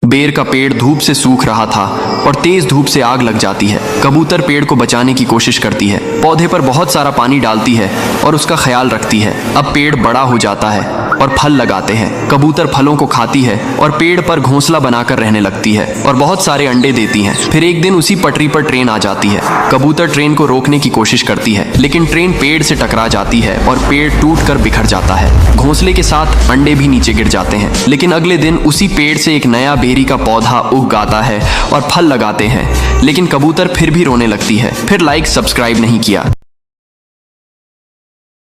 बेर का पेड़ धूप से सूख रहा था और तेज धूप से आग लग जाती है। कबूतर पेड़ को बचाने की कोशिश करती है, पौधे पर बहुत सारा पानी डालती है और उसका ख्याल रखती है। अब पेड़ बड़ा हो जाता है और फल लगाते हैं। कबूतर फलों को खाती है और पेड़ पर घोंसला बनाकर रहने लगती है और बहुत सारे अंडे देती है। फिर एक दिन उसी पटरी पर ट्रेन आ जाती है। कबूतर ट्रेन को रोकने की कोशिश करती है, लेकिन ट्रेन पेड़ से टकरा जाती है और पेड़ टूटकर बिखर जाता है। घोंसले के साथ अंडे भी नीचे गिर जाते हैं। लेकिन अगले दिन उसी पेड़ से एक नया बेरी का पौधा उग आता है और फल लगाते हैं। लेकिन कबूतर फिर भी रोने लगती है। फिर लाइक सब्सक्राइब नहीं किया।